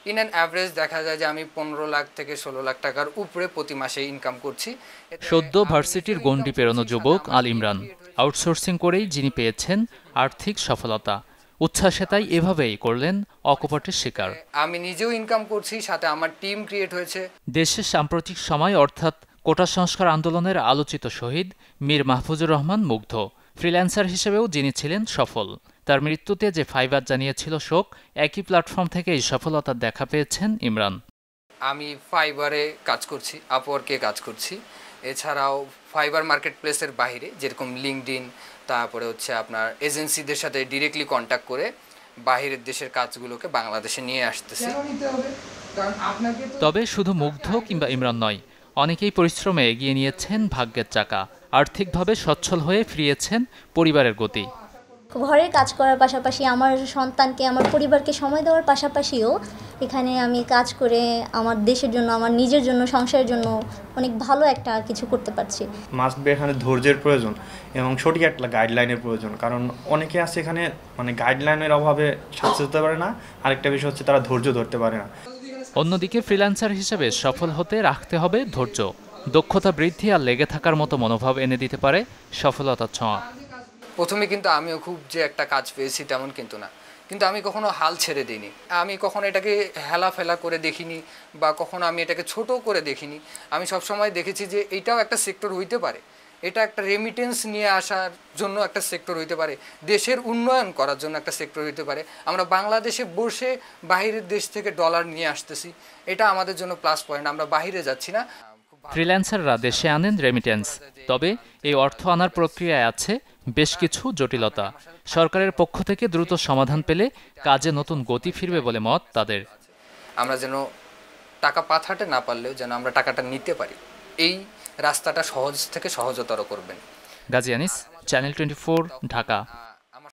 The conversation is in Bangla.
ইন অ্যান অ্যাভারেজ দেখা যায় যে আমি 15 লাখ থেকে 16 লাখ টাকার উপরে প্রতি মাসে ইনকাম করছি। সদ্য ভার্সিটির গণ্ডি পেরোনো যুবক আল ইমরান আউটসোর্সিং করেই যিনি পেয়েছেন আর্থিক সফলতা। উচ্ছ্বাসে তাই এভাবেই করলেন অকপটের শিকার। আমি নিজেও ইনকাম করছি, সাথে আমার টিম ক্রিয়েট হয়েছে। দেশের সাম্প্রতিক সময় অর্থাৎ কোটা সংস্কার আন্দোলনের আলোচিত শহীদ মীর মাহফুজুর রহমান মুগ্ধ ফ্রিল্যান্সার হিসেবেও যিনি ছিলেন সফল। তার মৃত্যুতে যে ফাইবার জানিয়েছিল শোক, একই প্ল্যাটফর্ম থেকে এই সফলতার দেখা পেয়েছেন ইমরান। আমি ফাইবারে কাজ করছি, আপওয়ার্কে কাজ করছি। এছাড়াও ফাইবার মার্কেট প্লেসের বাইরে যেরকম লিঙ্কডইন, তারপরে হচ্ছে আপনার এজেন্সিদের সাথে ডিরেক্টলি কন্ট্যাক্ট করে বাহিরের দেশের কাজগুলোকে বাংলাদেশে নিয়ে আসতেছি। তবে শুধু মুগ্ধ কিংবা ইমরান নয়, অনেকেই পরিশ্রমে এগিয়ে নিয়েছেন ভাগ্যের চাকা। আর্থিকভাবে সচ্ছল হয়ে ফিরিয়েছেন পরিবারের গতি। ঘরের কাজ করার পাশাপাশি আমার সন্তানকে, আমার পরিবারকে সময় দেওয়ার পাশাপাশিও এখানে আমি কাজ করে আমার দেশের জন্য, আমার নিজের জন্য, সংসারের জন্য অনেক ভালো একটা কিছু করতে পারছি। মাস্ট বি এখানে ধৈর্যের প্রয়োজন এবং সঠিক একটা গাইডলাইনের প্রয়োজন, কারণ অনেকে আছে এখানে মানে গাইডলাইনের অভাবে সাকসেস হতে পারে না। আরেকটা বিষয় হচ্ছে তারা ধৈর্য ধরতে পারে না। অন্যদিকে ফ্রিল্যান্সার হিসেবে সফল হতে রাখতে হবে ধৈর্য, দক্ষতা বৃদ্ধি আর লেগে থাকার মতো মনোভাব এনে দিতে পারে সফলতার ছোঁয়া। প্রথমে কিন্তু আমিও খুব যে একটা কাজ পেয়েছি তেমন কিন্তু না, কিন্তু আমি কখনো হাল ছেড়ে দিইনি। আমি কখনো এটাকে হেলাফেলা করে দেখিনি বা কখনো আমি এটাকে ছোট করে দেখিনি। আমি সবসময় দেখেছি যে এইটাও একটা সেক্টর হইতে পারে, এটা একটা রেমিটেন্স নিয়ে আসার জন্য একটা সেক্টর হইতে পারে, দেশের উন্নয়ন করার জন্য একটা সেক্টর হইতে পারে। আমরা বাংলাদেশে বসে বাহিরের দেশ থেকে ডলার নিয়ে আসতেছি, এটা আমাদের জন্য প্লাস পয়েন্ট। আমরা বাহিরে যাচ্ছি না। ফ্রিল্যান্সাররা দেশে আনেন রেমিটেন্স, তবে এই অর্থ আনার প্রক্রিয়ায় আছে বেশ কিছু জটিলতা। সরকারের পক্ষ থেকে দ্রুত সমাধান পেলে কাজে নতুন গতি ফিরবে বলে মত তাদের। আমরা যেন টাকা পাঠাতে না পারলেও যেন আমরা টাকাটা নিতে পারি, এই রাস্তাটা সহজ থেকে সহজতর করবেন। গাজী আনিস, চ্যানেল 24, ঢাকা।